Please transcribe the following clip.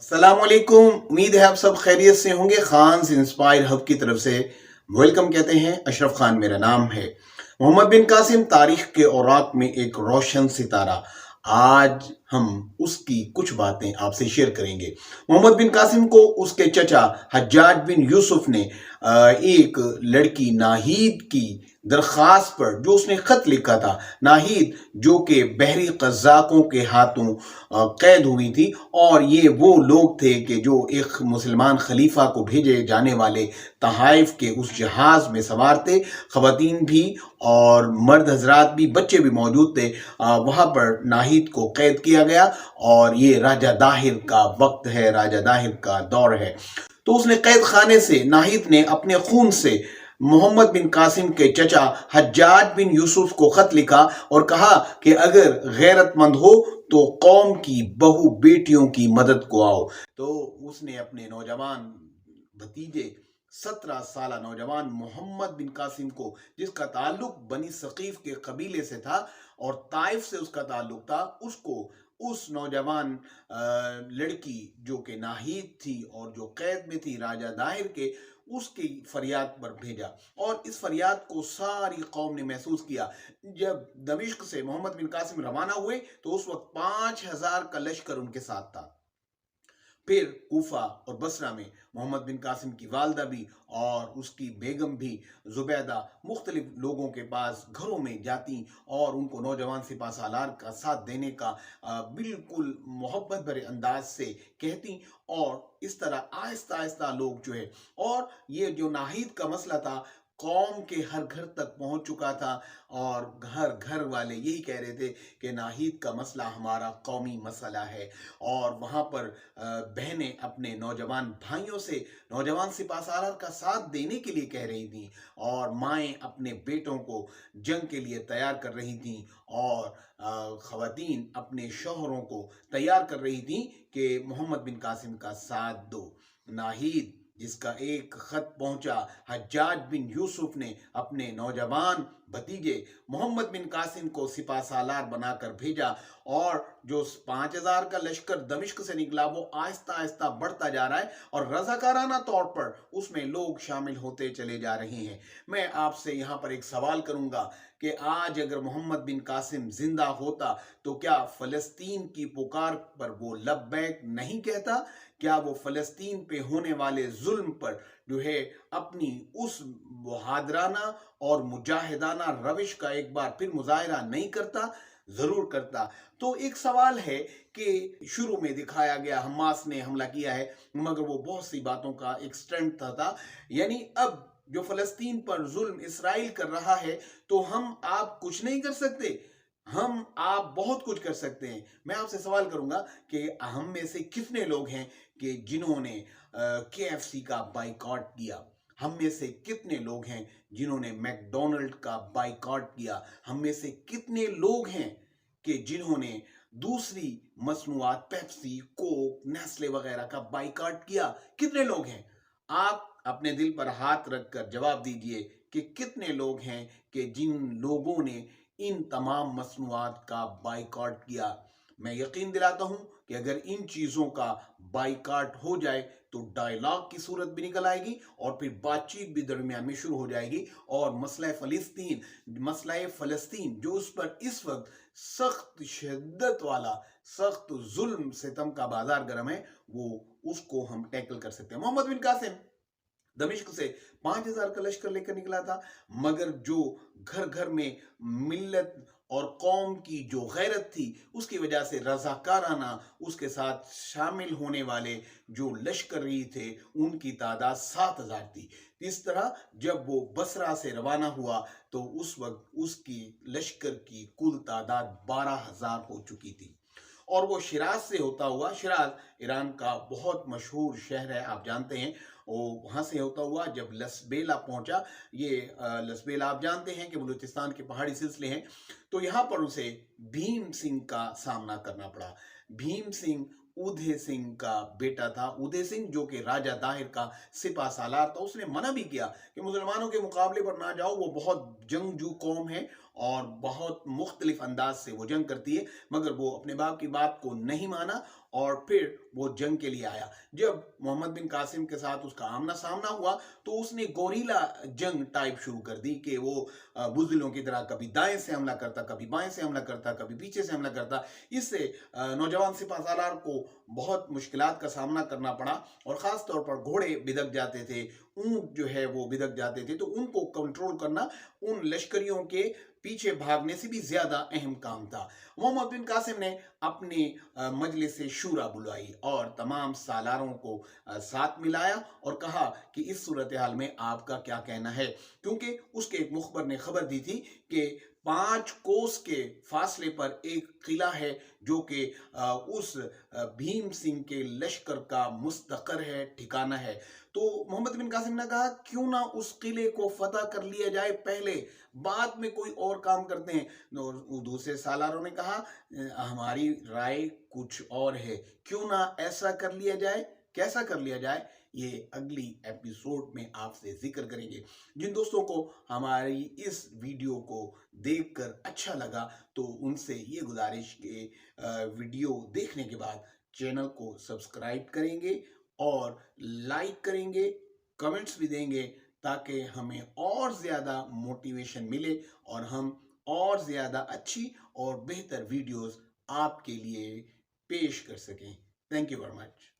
अस्सलाम वालेकुम। उम्मीद है आप सब खैरियत से होंगे। खान इंस्पायर हब की तरफ से वेलकम कहते हैं। अशरफ खान मेरा नाम है। मोहम्मद बिन कासिम तारीख के औराक में एक रोशन सितारा। आज हम उसकी कुछ बातें आपसे शेयर करेंगे। मोहम्मद बिन कासिम को उसके चचा हज्जाज बिन यूसुफ ने एक लड़की नाहीद की दरख्वास्त पर जो उसने खत लिखा था, नाहीद जो कि बहरी कज़ाकों के हाथों कैद हुई थी, और ये वो लोग थे कि जो एक मुसलमान खलीफा को भेजे जाने वाले तहाइफ के उस जहाज में सवार थे। ख़वातीन भी और मर्द हजरात भी, बच्चे भी मौजूद थे। वहाँ पर नाहीद को कैद किया गया और ये राजा दाहिर का वक्त है, राजा दाहिर का दौर है। तो उसने कैद खाने से नाहिद ने अपने खून से मोहम्मद बिन कासिम के चचा हज्जाज बिन यूसुफ को खत लिखा और कहा कि अगर गैरतमंद हो तो कौम की बहु बेटियों की मदद को आओ। तो उसने अपने नौजवान भतीजे 17 साल नौजवान मोहम्मद बिन कासिम को, जिसका ताल्लुक बनी सकीफ के कबीले से था और ताइफ से उसका ताल्लुक था, उसको उस नौजवान लड़की जो कि नाहीद थी और जो कैद में थी राजा दाहिर के, उसकी फरियाद पर भेजा। और इस फरियाद को सारी कौम ने महसूस किया। जब दमिश्क से मोहम्मद बिन कासिम रवाना हुए तो उस वक्त 5000 का लश्कर उनके साथ था। फिर कूफा और बसरा में मोहम्मद बिन कासिम की वालदा भी और उसकी बेगम भी जुबैदा मुख्तलिफ लोगों के पास घरों में जाती और उनको नौजवान सिपा सालार का साथ देने का बिल्कुल मोहब्बत भरे अंदाज से कहती। और इस तरह आहिस्ता आहिस्ता लोग जो है, और ये जो नाहिद का मसला था कौम के हर घर तक पहुंच चुका था और घर घर वाले यही कह रहे थे कि नाहिद का मसला हमारा कौमी मसला है। और वहाँ पर बहनें अपने नौजवान भाइयों से नौजवान सिपाहसालार का साथ देने के लिए कह रही थीं और माएँ अपने बेटों को जंग के लिए तैयार कर रही थीं और ख़वातीन अपने शौहरों को तैयार कर रही थीं कि मोहम्मद बिन कासिम का साथ दो। नाहिद, जिसका एक खत पहुंचा, हज्जाज बिन यूसुफ ने अपने नौजवान भतीजे मोहम्मद बिन कासिम को सिपा सालार बनाकर भेजा और जो 5000 का लश्कर दमिश्क से निकला वो आहिस्ता आहिस्ता बढ़ता जा रहा है और रजाकाराना तौर पर उसमें लोग शामिल होते चले जा रहे हैं। मैं आपसे यहाँ पर एक सवाल करूंगा कि आज अगर मोहम्मद बिन कासिम जिंदा होता तो क्या फलस्तीन की पुकार पर वो लब्बैक नहीं कहता? क्या वो फलस्तीन पे होने वाले जुल्म पर जो है अपनी उस बहादराना और मुजाहिदाना रविश का एक बार फिर मुजाहिरा नहीं करता? जरूर करता। तो एक सवाल है कि शुरू में दिखाया गया हमास ने हमला किया है, मगर वो बहुत सी बातों का एक स्टंट था। यानी अब जो फलस्तीन पर जुल्म इसराइल कर रहा है तो हम आप कुछ नहीं कर सकते? हम आप बहुत कुछ कर सकते हैं। मैं आपसे सवाल करूंगा कि हम में से कितने लोग हैं कि जिन्होंने केएफसी का बाइकआउट किया? हम में से कितने लोग हैं जिन्होंने मैकडोनल्ड का बाइकआउट किया? हम में से कितने लोग हैं कि जिन्होंने दूसरी मसनूआत पेप्सी, कोक, नेस्ले वगैरह का बाइकआउट किया? कितने लोग हैं? आप अपने दिल पर हाथ रखकर जवाब दीजिए कि कितने लोग हैं कि जिन लोगों ने इन तमाम मसनूआत का बाइकआउट किया। मैं यकीन दिलाता हूं कि अगर इन चीजों का बाइकआउट हो जाए तो डायलॉग की सूरत भी निकल आएगी और फिर बातचीत भी दरमियान में शुरू हो जाएगी और मसला फलस्तीन जो उस पर इस वक्त सख्त शिद्दत वाला, सख्त जुल्म सितम का बाजार गर्म है, वो उसको हम टैकल कर सकते हैं। मोहम्मद बिन कासिम दमिश्क से 5000 का लश्कर लेकर निकला था, मगर जो घर घर में मिल्लत और कौम की जो गैरत थी उसकी वजह से रजाकाराना उसके साथ शामिल होने वाले जो लश्करी थे उनकी तादाद 7000 थी। इस तरह जब वो बसरा से रवाना हुआ तो उस वक्त उसकी लश्कर की कुल तादाद 12000 हो चुकी थी और वो शिराज से होता हुआ, शिराज ईरान का बहुत मशहूर शहर है, आप जानते हैं, वो वहाँ से होता हुआ जब लसबेला पहुंचा, ये लसबेला आप जानते हैं कि बलूचिस्तान के पहाड़ी सिलसिले हैं, तो यहाँ पर उसे भीम सिंह का सामना करना पड़ा। भीम सिंह उदय सिंह का बेटा था। उदय सिंह जो कि राजा दाहिर का सिपा सालार था, उसने मना भी किया कि मुसलमानों के मुकाबले पर ना जाओ, वो बहुत जंगजू कौम है اور بہت مختلف انداز سے وہ جنگ کرتی ہے، مگر وہ اپنے باپ کی بات کو نہیں مانا اور پھر وہ جنگ کے لیے آیا۔ جب محمد بن قاسم کے ساتھ اس کا آمنا سامنا ہوا تو اس نے گوریلا جنگ ٹائپ شروع کر دی کہ وہ بزدلوں کی طرح کبھی دائیں سے حملہ کرتا، کبھی بائیں سے حملہ کرتا، کبھی پیچھے سے حملہ کرتا۔ اس سے نوجوان سپہ سالار کو بہت مشکلات کا سامنا کرنا پڑا، اور خاص طور پر گھوڑے بدک جاتے تھے، اونٹ جو ہے وہ بدک جاتے تھے، تو ان کو کنٹرول کرنا ان لشکریوں کے پیچھے بھاگنے سے بھی زیادہ اہم کام تھا۔ محمد بن قاسم نے اپنی مجلس شورا بلائی اور تمام سالاروں کو ساتھ ملایا اور کہا کہ اس صورتحال میں آپ کا کیا کہنا ہے، کیونکہ اس کے ایک مخبر نے خبر دی تھی کہ 5 کوس کے فاصلے پر ایک قلعہ ہے جو کہ اس بھیم سنگھ کے لشکر کا مستقر ہے، ٹھکانہ ہے۔ تو محمد بن قاسم نے کہا کیوں نہ اس قلعے کو فتح کر لیا جائے پہلے، بعد میں کوئی اور کام کرتے ہیں۔ دوسرے سالاروں نے کہا ہماری رائے کچھ اور ہے، کیوں نہ ایسا کر لیا جائے۔ کیسا کر لیا جائے یہ اگلی ایپیسوڈ میں آپ سے ذکر کریں گے۔ جن دوستوں کو ہماری اس ویڈیو کو دیکھ کر اچھا لگا تو ان سے یہ گزارش کہ ویڈیو دیکھنے کے بعد چینل کو سبسکرائب کریں گے اور لائک کریں گے، کمنٹس بھی دیں گے، تاکہ ہمیں اور زیادہ موٹیویشن ملے اور ہم اور زیادہ اچھی اور بہتر ویڈیوز آپ کے لیے پیش کر سکیں۔ Thank you very much.